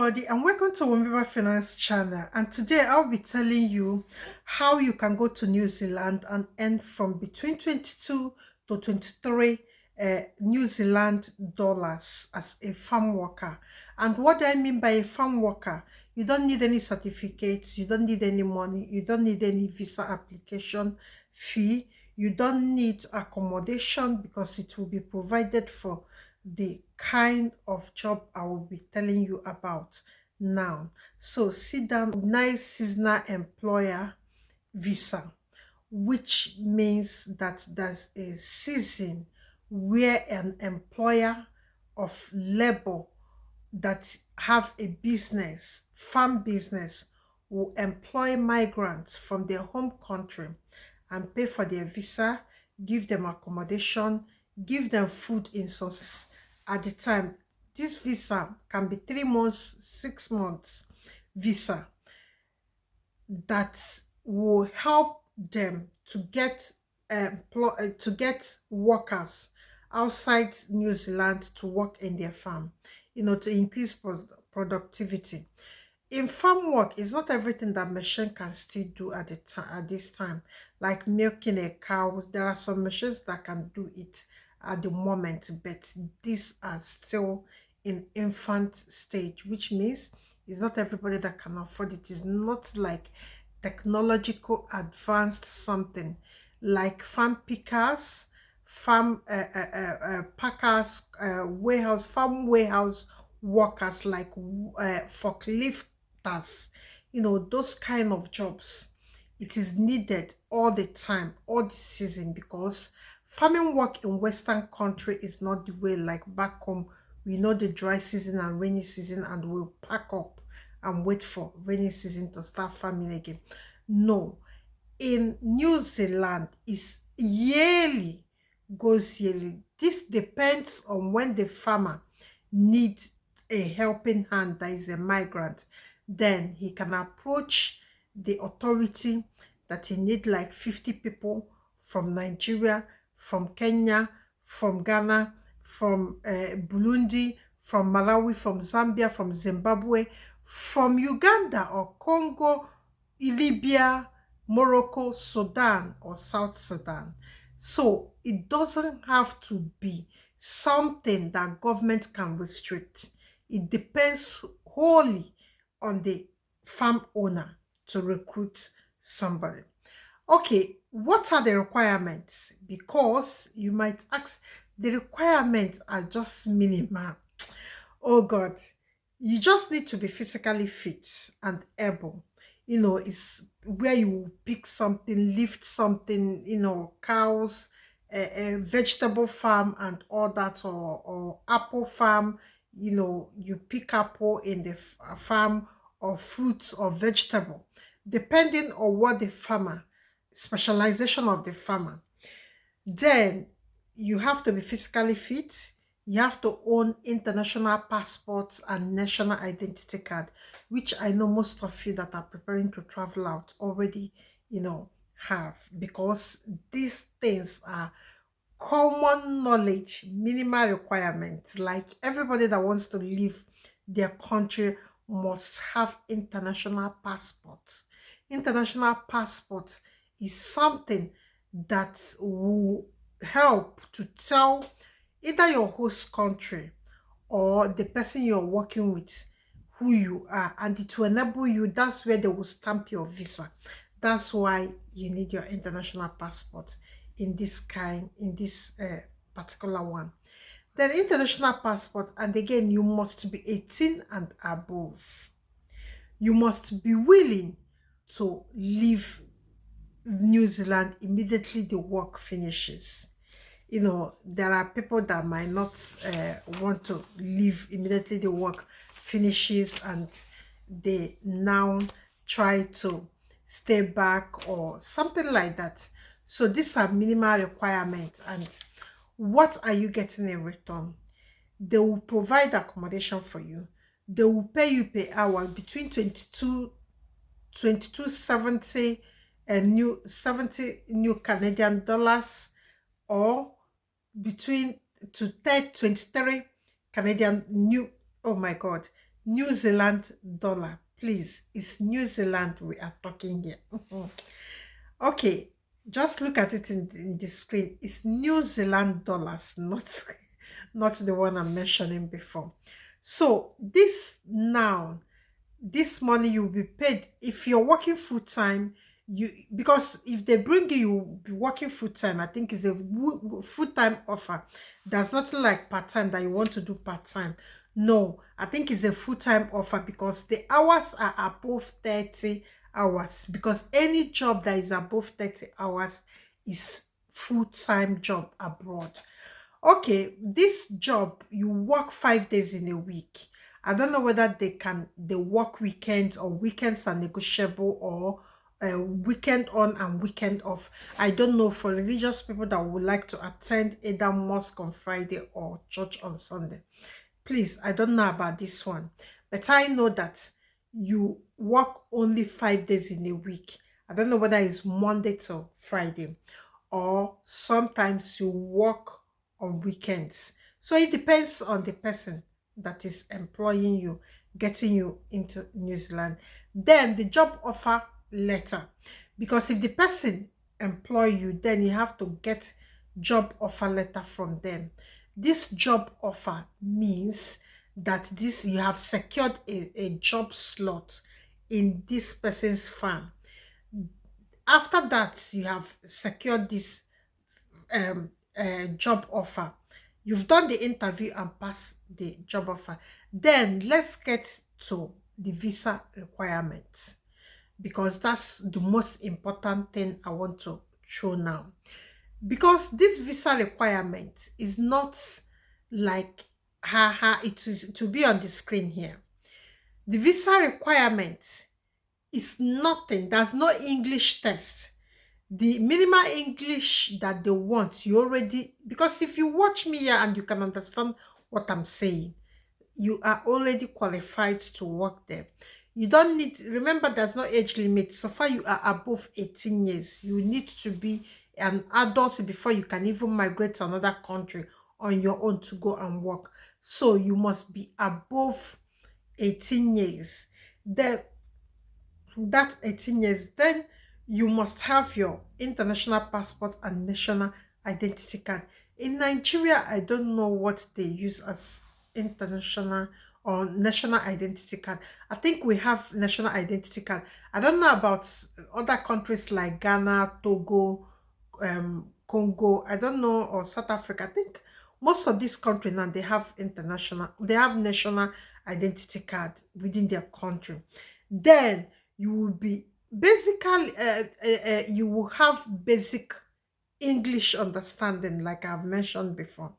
everybody, and welcome to Womiba Finance channel. And today I'll be telling you how you can go to New Zealand and earn from between 22 to 23 New Zealand dollars as a farm worker. And what do I mean by a farm worker? You don't need any certificates, you don't need any money, you don't need any visa application fee, you don't need accommodation because it will be provided for the kind of job I will be telling you about now. So sit down, nice seasonal employer visa, which means that there's a season where an employer of labor that have a business, farm business, will employ migrants from their home country and pay for their visa, give them accommodation, give them food in sources at the time. This visa can be 3 months, 6 months visa that will help them to get workers outside New Zealand to work in their farm, to increase productivity. In farm work, it's not everything that machine can still do at this time, like milking a cow. There are some machines that can do it at the moment, but these are still in infant stage, which means it's not everybody that can afford it. It's not like technological advanced something like farm pickers, farm packers, farm warehouse workers, like forklifters, those kind of jobs. It is needed all the time, all the season, because farming work in Western country is not the way like back home. We know the dry season and rainy season, and we'll pack up and wait for rainy season to start farming again. No, in New Zealand is yearly, goes yearly. This depends on when the farmer needs a helping hand that is a migrant. Then he can approach the authority that he need like 50 people from Nigeria, from Kenya, from Ghana, from Burundi, from Malawi, from Zambia, from Zimbabwe, from Uganda or Congo, Libya, Morocco, Sudan, or South Sudan. So it doesn't have to be something that government can restrict. It depends wholly on the farm owner to recruit somebody. Okay, what are the requirements? Because you might ask, the requirements are just minimal. Oh God, you just need to be physically fit and able. It's where you pick something, lift something, cows, a vegetable farm and all that, or apple farm, you pick apple in the farm, or fruits or vegetable, depending on what the farmer, specialization of the farmer. Then you have to be physically fit. You have to own international passports and national identity card, which I know most of you that are preparing to travel out already, have, because these things are common knowledge, minimal requirements. Like everybody that wants to leave their country must have international passports. International passport is something that will help to tell either your host country or the person you're working with who you are, and it will enable you. That's where they will stamp your visa. That's why you need your international passport in this particular one. Then international passport, and again, you must be 18 and above. You must be willing to leave New Zealand immediately the work finishes. There are people that might not want to leave immediately the work finishes, and they now try to stay back or something like that. So these are minimal requirements. And what are you getting in return? They will provide accommodation for you. They will pay you per hour between 22.70 and new 70 new Canadian dollars, or between to 23 Canadian new, oh my God, New Zealand dollar. Please, it's New Zealand we are talking here. Okay, just look at it in the screen. It's New Zealand dollars, not not the one I'm mentioning before. So this now, this money you'll be paid if you're working full time. You, because if they bring you, you'll be working full time. I think it's a full time offer. There's nothing like part time that you want to do part time. No, I think it's a full time offer because the hours are above 30 hours. Because any job that is above 30 hours is full time job abroad. Okay, this job, you work 5 days in a week. I don't know whether they work weekends, or weekends are negotiable, or weekend on and weekend off. I don't know, for religious people that would like to attend either mosque on Friday or church on Sunday. Please, I don't know about this one, but I know that you work only 5 days in a week. I don't know whether it's Monday to Friday, or sometimes you work on weekends. So it depends on the person that is employing you, getting you into New Zealand. Then the job offer letter. Because if the person employ you, then you have to get job offer letter from them. This job offer means that this you have secured a job slot in this person's farm. After that, you have secured this job offer. You've done the interview and passed the job offer. Then let's get to the visa requirements, because that's the most important thing I want to show now. Because this visa requirement is not like it is to be on the screen here. The visa requirement is nothing. There's no English test. The minimal English that they want, you already, because if you watch me here and you can understand what I'm saying, you are already qualified to work there. You don't need, remember, there's no age limit. So far you are above 18 years. You need to be an adult before you can even migrate to another country on your own to go and work. So you must be above 18 years. Then that 18 years, then you must have your international passport and national identity card. In Nigeria, I don't know what they use as international or national identity card. I think we have national identity card. I don't know about other countries like Ghana, Togo, Congo, I don't know, or South Africa. I think most of these countries now, they have national identity card within their country. Then you will be basically you will have basic English understanding, like I've mentioned before.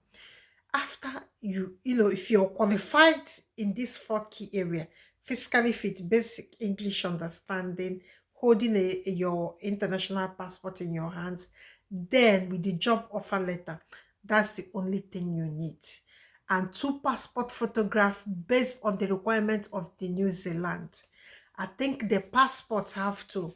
After you know, if you're qualified in this four key area: physically fit, basic English understanding, holding your international passport in your hands, then with the job offer letter, that's the only thing you need. And two passport photographs based on the requirements of the New Zealand. I think the passports have to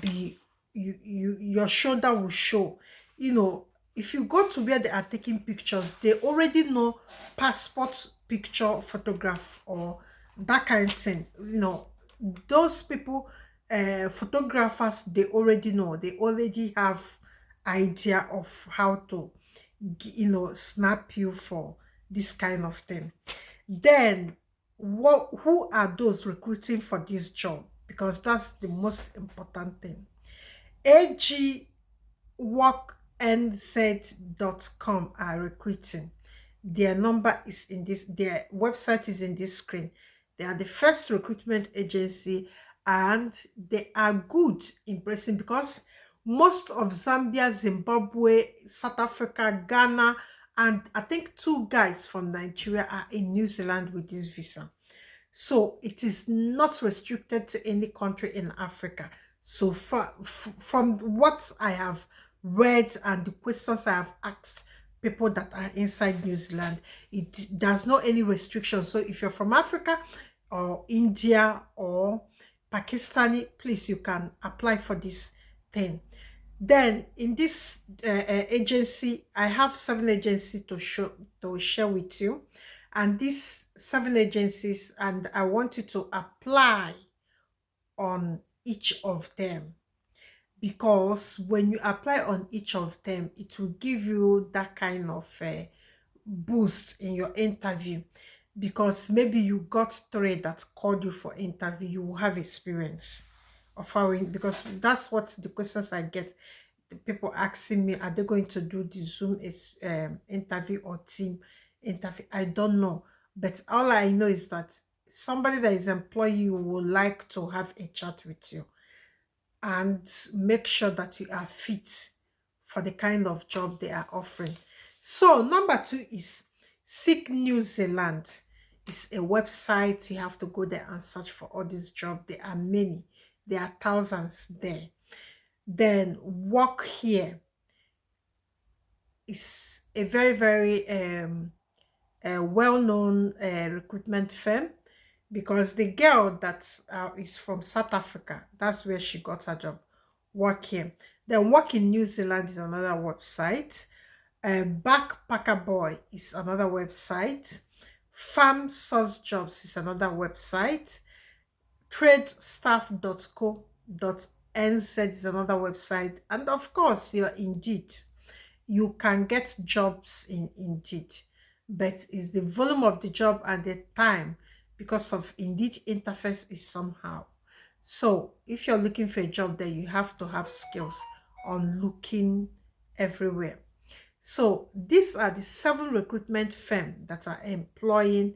be, your shoulder will show. You know, if you go to where they are taking pictures, they already know passport picture photograph or that kind of thing. You know, those people, photographers, they already know. They already have idea of how to, you know, snap you for this kind of thing. Then who are those recruiting for this job? Because that's the most important thing. agworknz.com are recruiting. Their number is in this, their website is in this screen. They are the first recruitment agency, and they are good in pricing, because most of Zambia, Zimbabwe, South Africa, Ghana, and I think two guys from Nigeria are in New Zealand with this visa. So it is not restricted to any country in Africa. So far, from what I have read and the questions I have asked people that are inside New Zealand, there's not any restriction. So if you're from Africa or India or Pakistani, please, you can apply for this thing. Then in this agency, I have 7 agencies to share with you. and these 7 agencies, and I want you to apply on each of them, because when you apply on each of them, it will give you that kind of boost in your interview, because maybe you got 3 that called you for interview, you will have experience of how because that's what the questions I get. The people asking me, are they going to do the Zoom interview or team interview? I don't know, but all I know is that somebody that is employing you will like to have a chat with you and make sure that you are fit for the kind of job they are offering. So number 2 is Seek New Zealand. It's a website. You have to go there and search for all these jobs. There are many. There are thousands there. Then Work Here is a very, very well-known recruitment firm, because the girl that is from South Africa, that's where she got her job, Work Here. Then Work in New Zealand is another website. Backpacker Boy is another website. Farm Source Jobs is another website. tradestaff.co.nz is another website. And of course, your Indeed. You can get jobs in Indeed, but it's the volume of the job and the time, because of Indeed interface is somehow. So if you're looking for a job there, you have to have skills on looking everywhere. So these are the 7 recruitment firms that are employing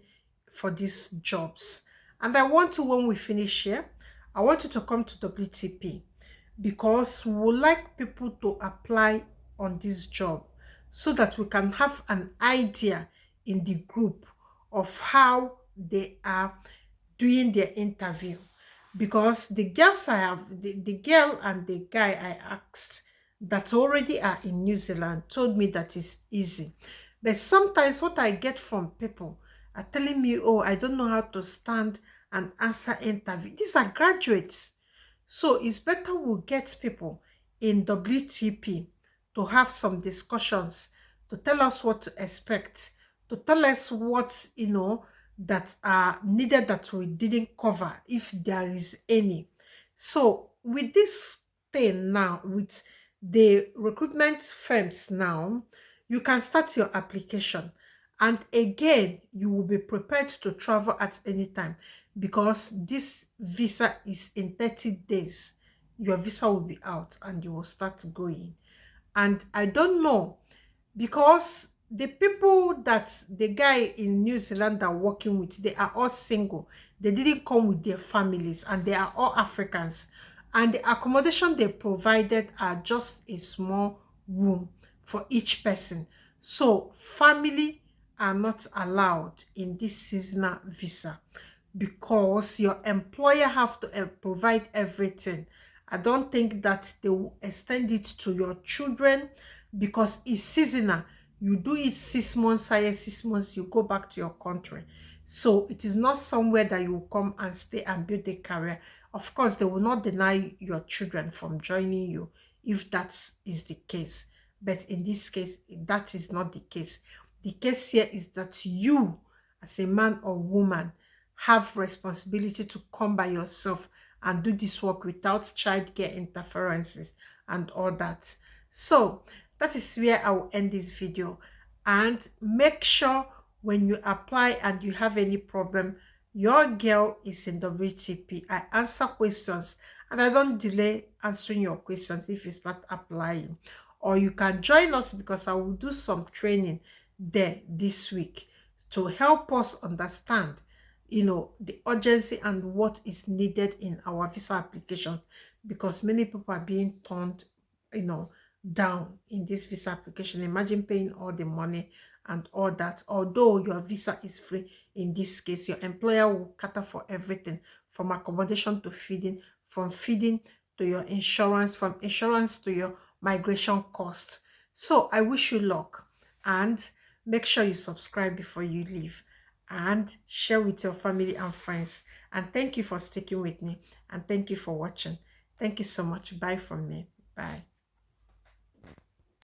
for these jobs. And I want to, when we finish here, I want you to come to WTP, because we would like people to apply on this job so that we can have an idea in the group of how they are doing their interview. Because the girls I have, the girl and the guy I asked that already are in New Zealand told me that it's easy. But sometimes what I get from people are telling me, oh, I don't know how to stand and answer interview. These are graduates. So it's better we get people in WTP to have some discussions, to tell us what to expect, to tell us what, that are needed that we didn't cover, if there is any. So with this thing now, with the recruitment firms now, you can start your application. And again, you will be prepared to travel at any time, because this visa is in 30 days. Your visa will be out and you will start going. And I don't know, because the people that the guy in New Zealand are working with, they are all single. They didn't come with their families, and they are all Africans. And the accommodation they provided are just a small room for each person. So family are not allowed in this seasonal visa, because your employer have to provide everything. I don't think that they will extend it to your children, because it's seasonal. You do it 6 months, higher 6 months, you go back to your country. So it is not somewhere that you will come and stay and build a career. Of course, they will not deny your children from joining you if that is the case. But in this case, that is not the case. The case here is that you, as a man or woman, have responsibility to come by yourself and do this work without childcare interferences and all that. So that is where I will end this video. And make sure when you apply and you have any problem, your girl is in WTP. I answer questions and I don't delay answering your questions if you start applying. Or you can join us, because I will do some training there this week to help us understand, the urgency and what is needed in our visa applications, because many people are being turned, down in this visa application. Imagine paying all the money and all that. Although your visa is free, in this case, your employer will cater for everything, from accommodation to feeding, from feeding to your insurance, from insurance to your migration cost. So I wish you luck, and make sure you subscribe before you leave, and share with your family and friends. And thank you for sticking with me, and thank you for watching. Thank you so much. Bye from me. Bye.